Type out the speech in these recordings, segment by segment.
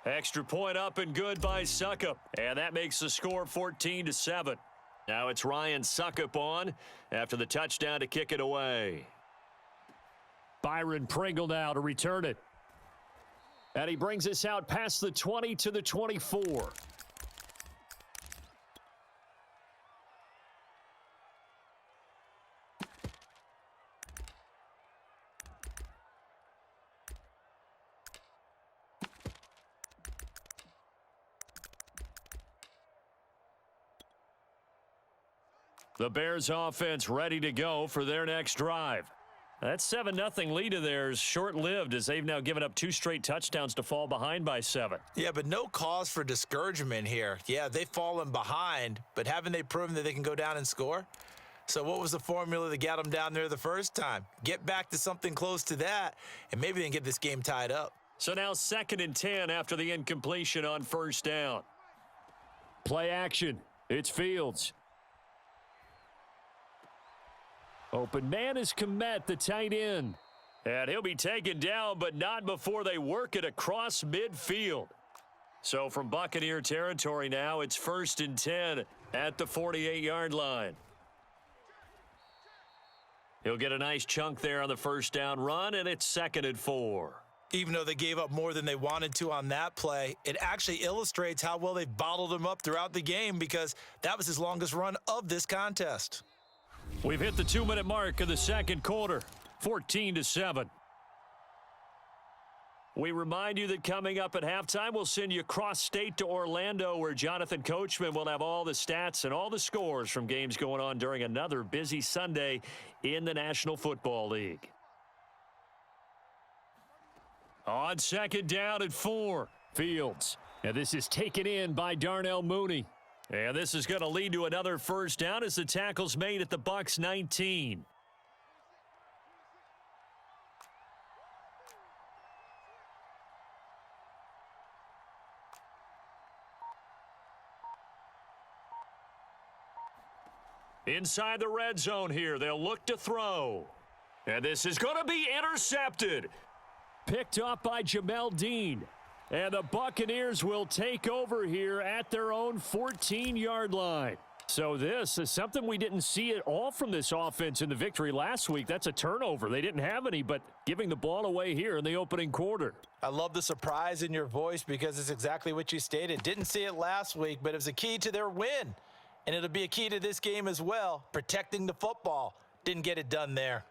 Extra point up and good by Suckup. And that makes the score 14-7. Now it's Ryan Suckup on after the touchdown to kick it away. Byron Pringle now to return it. And he brings us out past the 20 to the 24. The Bears offense ready to go for their next drive. That 7-0 lead of theirs short-lived as they've now given up 2 straight touchdowns to fall behind by 7. Yeah, but no cause for discouragement here. Yeah, they've fallen behind, but haven't they proven that they can go down and score? So what was the formula that got them down there the first time? Get back to something close to that, and maybe they can get this game tied up. So now 2nd and 10 after the incompletion on first down. Play action. It's Fields. Open man is Kmet, the tight end. And he'll be taken down, but not before they work it across midfield. So from Buccaneer territory now, it's 1st and 10 at the 48-yard line. He'll get a nice chunk there on the first down run, and it's 2nd and 4. Even though they gave up more than they wanted to on that play, it actually illustrates how well they've bottled him up throughout the game because that was his longest run of this contest. We've hit the 2-minute mark of the second quarter, 14-7. We remind you that coming up at halftime, we'll send you cross-state to Orlando, where Jonathan Coachman will have all the stats and all the scores from games going on during another busy Sunday in the National Football League. On 2nd down and 4, Fields. And this is taken in by Darnell Mooney. And this is going to lead to another first down as the tackle's made at the Bucs 19. Inside the red zone here, they'll look to throw. And this is going to be intercepted. Picked up by Jamel Dean. And the Buccaneers will take over here at their own 14-yard line. So this is something we didn't see at all from this offense in the victory last week. That's a turnover. They didn't have any, but giving the ball away here in the opening quarter. I love the surprise in your voice because it's exactly what you stated. Didn't see it last week, but it was a key to their win. And it'll be a key to this game as well, protecting the football. Didn't get it done there.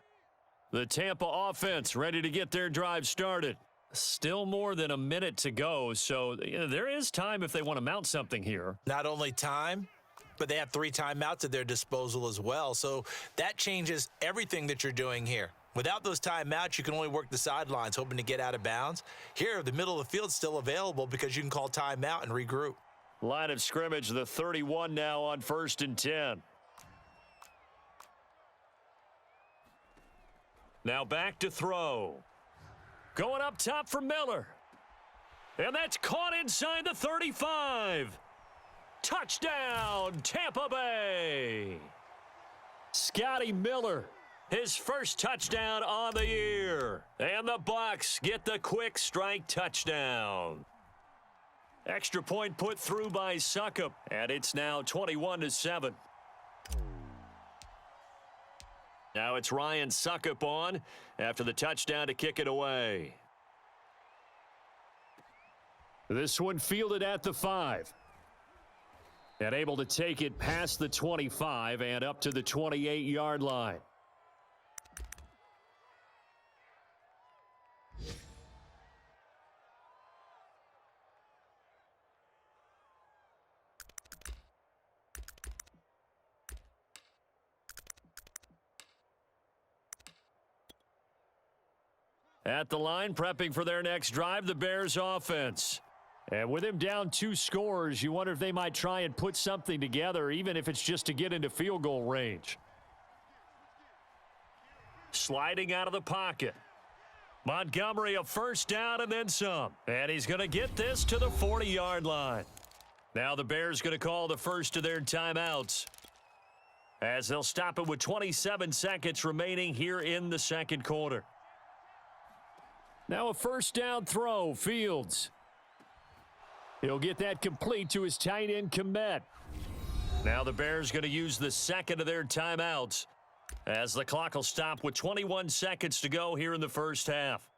The Tampa offense ready to get their drive started. Still more than a minute to go, so there is time if they want to mount something here. Not only time, but they have 3 timeouts at their disposal as well. So that changes everything that you're doing here. Without those timeouts, you can only work the sidelines, hoping to get out of bounds. Here, the middle of the field's still available because you can call timeout and regroup. Line of scrimmage, the 31 now on 1st and 10. Now back to throw. Going up top for Miller. And that's caught inside the 35. Touchdown, Tampa Bay. Scotty Miller, his first touchdown on the year. And the Bucs get the quick strike touchdown. Extra point put through by Suckup, and it's now 21-7. Now it's Ryan Suckup on after the touchdown to kick it away. This one fielded at the 5. And able to take it past the 25 and up to the 28-yard line. At the line, prepping for their next drive, the Bears offense. And with him down 2 scores, you wonder if they might try and put something together, even if it's just to get into field goal range. Sliding out of the pocket. Montgomery a first down and then some. And he's going to get this to the 40-yard line. Now the Bears going to call the first of their timeouts, as they'll stop it with 27 seconds remaining here in the second quarter. Now a first down throw, Fields. He'll get that complete to his tight end, Komet. Now the Bears going to use the second of their timeouts as the clock will stop with 21 seconds to go here in the first half.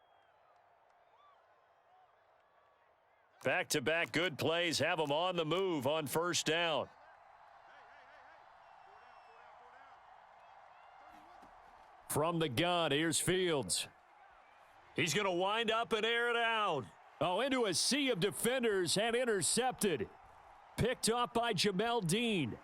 Back-to-back good plays have them on the move on first down. From the gun, here's Fields. He's going to wind up and air it out. Oh, into a sea of defenders and intercepted. Picked off by Jamel Dean.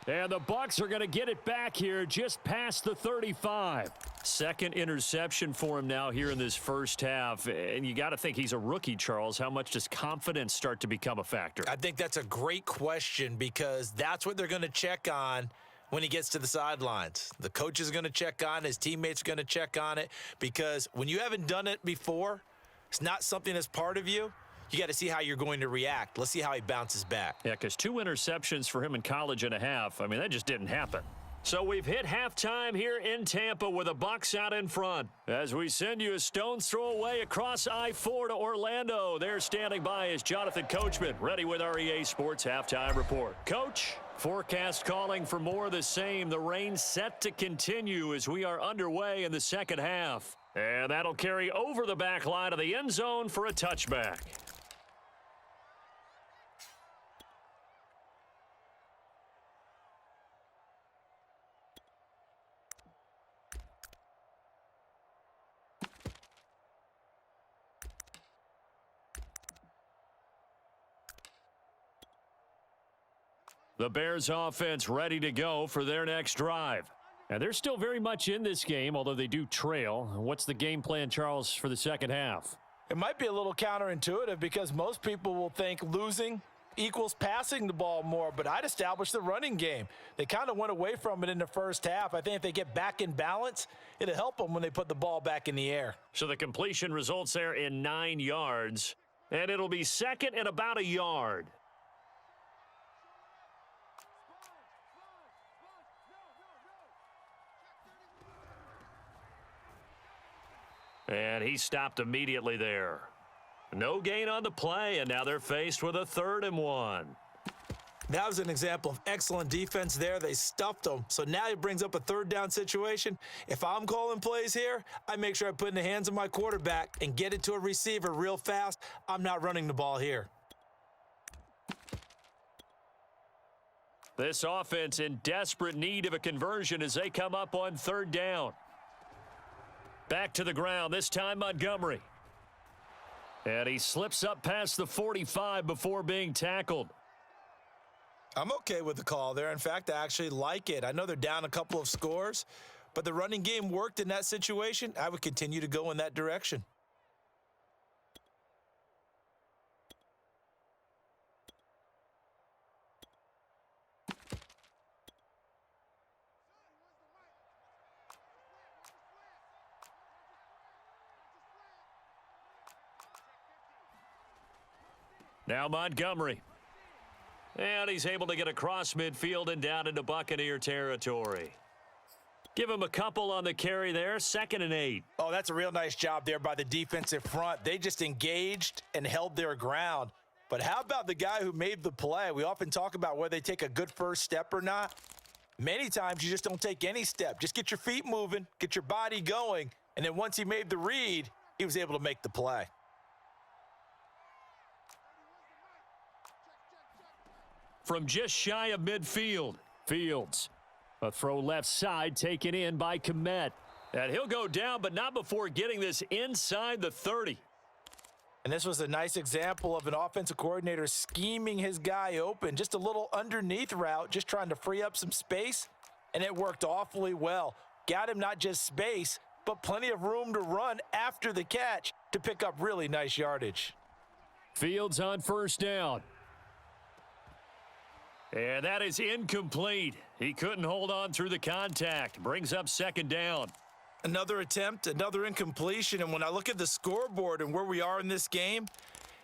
And the Bucs are going to get it back here just past the 35. Second interception for him now here in this first half. And you got to think he's a rookie, Charles. How much does confidence start to become a factor? I think that's a great question because that's what they're going to check on when he gets to the sidelines. The coach is going to check on, his teammates are going to check on it, because when you haven't done it before, it's not something that's part of you. You got to see how you're going to react. Let's see how he bounces back. Yeah, because 2 interceptions for him in college and a half. I mean, that just didn't happen. So we've hit halftime here in Tampa with the Bucs out in front. As we send you a stone's throw away across I-4 to Orlando. There standing by is Jonathan Coachman, ready with our EA Sports Halftime Report. Coach, forecast calling for more of the same. The rain set to continue as we are underway in the second half. And that'll carry over the back line of the end zone for a touchback. The Bears offense ready to go for their next drive. And they're still very much in this game, although they do trail. What's the game plan, Charles, for the second half? It might be a little counterintuitive because most people will think losing equals passing the ball more, but I'd establish the running game. They kind of went away from it in the first half. I think if they get back in balance, it'll help them when they put the ball back in the air. So the completion results there in 9 yards, and it'll be second and about a yard. And he stopped immediately there. No gain on the play, and now they're faced with a 3rd and 1. That was an example of excellent defense there. They stuffed them. So now it brings up a 3rd down situation. If I'm calling plays here, I make sure I put it in the hands of my quarterback and get it to a receiver real fast. I'm not running the ball here. This offense in desperate need of a conversion as they come up on 3rd down. Back to the ground, this time Montgomery. And he slips up past the 45 before being tackled. I'm okay with the call there. In fact, I actually like it. I know they're down a couple of scores, but the running game worked in that situation. I would continue to go in that direction. Now Montgomery. And he's able to get across midfield and down into Buccaneer territory. Give him a couple on the carry there, 2nd and 8. Oh, that's a real nice job there by the defensive front. They just engaged and held their ground. But how about the guy who made the play? We often talk about whether they take a good first step or not. Many times you just don't take any step. Just get your feet moving, get your body going, and then once he made the read, he was able to make the play. From just shy of midfield. Fields. A throw left side taken in by Komet. And he'll go down, but not before getting this inside the 30. And this was a nice example of an offensive coordinator scheming his guy open. Just a little underneath route, just trying to free up some space, and it worked awfully well. Got him not just space, but plenty of room to run after the catch to pick up really nice yardage. Fields on first down. And that is incomplete. He couldn't hold on through the contact. Brings up 2nd down. Another attempt, another incompletion. And when I look at the scoreboard and where we are in this game,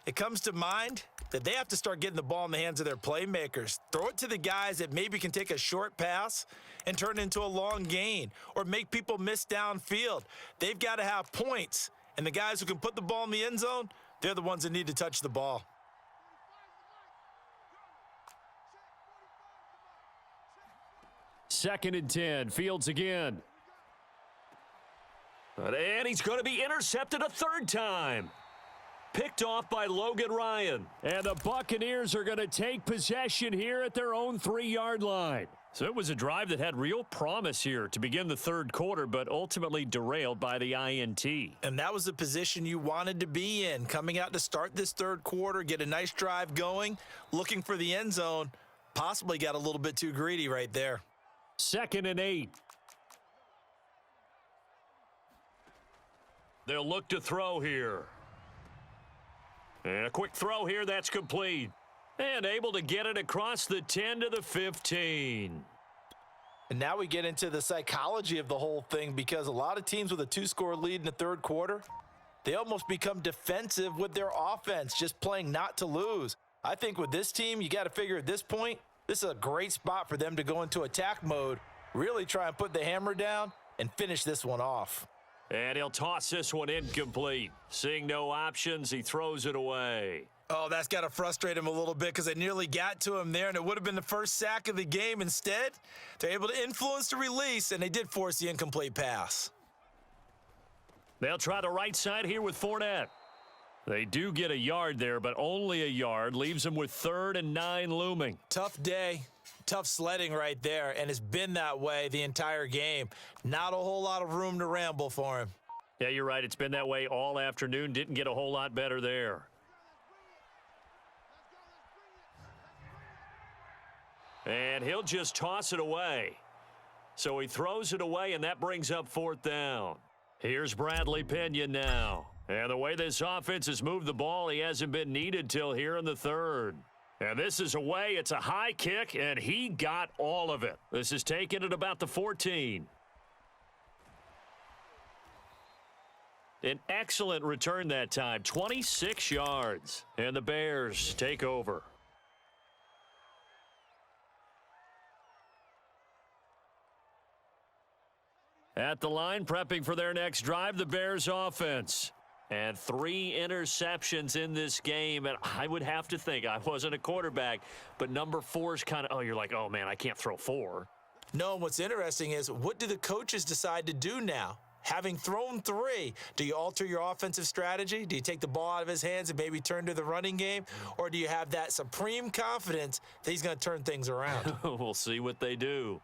it comes to mind that they have to start getting the ball in the hands of their playmakers. Throw it to the guys that maybe can take a short pass and turn it into a long gain or make people miss downfield. They've got to have points. And the guys who can put the ball in the end zone, They're the ones that need to touch the ball. Second and 10. Fields again. And he's going to be intercepted a third time. Picked off by Logan Ryan. And the Buccaneers are going to take possession here at their own 3-yard line. So it was a drive that had real promise here to begin the third quarter, but ultimately derailed by the INT. And that was the position you wanted to be in, coming out to start this third quarter, get a nice drive going, looking for the end zone. Possibly got a little bit too greedy right there. Second and 8. They'll look to throw here. And a quick throw here, that's complete. And able to get it across the 10 to the 15. And now we get into the psychology of the whole thing, because a lot of teams with a 2-score lead in the third quarter, they almost become defensive with their offense, just playing not to lose. I think with this team, you got to figure at this point, this is a great spot for them to go into attack mode, really try and put the hammer down and finish this one off. And he'll toss this one incomplete. Seeing no options, he throws it away. Oh, that's got to frustrate him a little bit, because they nearly got to him there, and it would have been the first sack of the game. Instead, they're able to influence the release, and they did force the incomplete pass. They'll try the right side here with Fournette. They do get a yard there, but only a yard. Leaves them with 3rd and 9 looming. Tough day, tough sledding right there, and it's been that way the entire game. Not a whole lot of room to ramble for him. Yeah, you're right. It's been that way all afternoon. Didn't get a whole lot better there. And he'll just toss it away. So he throws it away, and that brings up 4th down. Here's Bradley Pinion now. And the way this offense has moved the ball, he hasn't been needed till here in the third. And this is away. It's a high kick, and he got all of it. This is taken at about the 14. An excellent return that time, 26 yards. And the Bears take over. At the line, prepping for their next drive, the Bears offense. And 3 interceptions in this game. And I would have to think, I wasn't a quarterback, but number 4 is kind of, you're like, oh, man, I can't throw 4. No, what's interesting is, what do the coaches decide to do now? Having thrown 3, do you alter your offensive strategy? Do you take the ball out of his hands and maybe turn to the running game? Or do you have that supreme confidence that he's going to turn things around? We'll see what they do.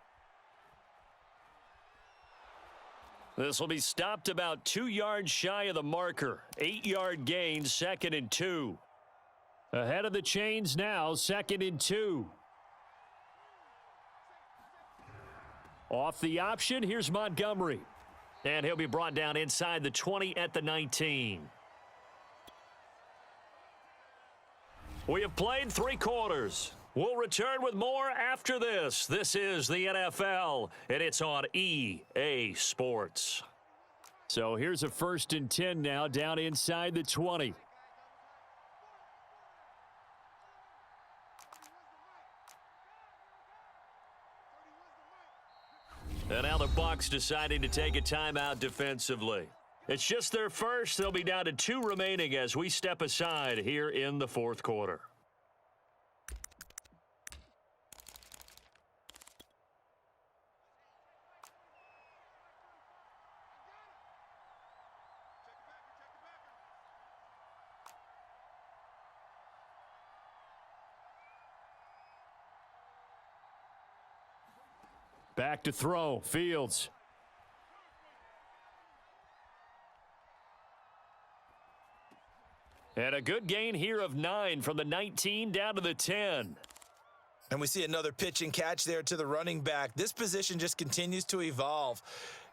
This will be stopped about 2 yards shy of the marker. 8-yard gain, 2nd and 2. Ahead of the chains now, 2nd and 2. Off the option, here's Montgomery. And he'll be brought down inside the 20 at the 19. We have played 3 quarters. We'll return with more after this. This is the NFL, and it's on EA Sports. So here's a 1st and 10 now, down inside the 20. And now the Bucs deciding to take a timeout defensively. It's just their first. They'll be down to 2 remaining as we step aside here in the 4th quarter. Back to throw, Fields. And a good gain here of 9 from the 19 down to the 10. And we see another pitch and catch there to the running back. This position just continues to evolve.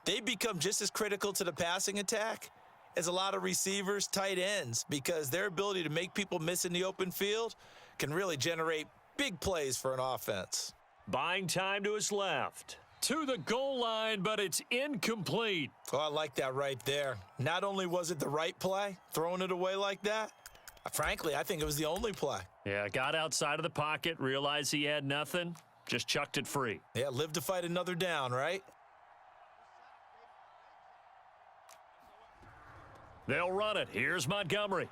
They become just as critical to the passing attack as a lot of receivers, tight ends, because their ability to make people miss in the open field can really generate big plays for an offense. Buying time to his left. To the goal line, but it's incomplete. Oh, I like that right there. Not only was it the right play, throwing it away like that, frankly, I think it was the only play. Yeah, got outside of the pocket, realized he had nothing, just chucked it free. Yeah, live to fight another down, right? They'll run it. Here's Montgomery.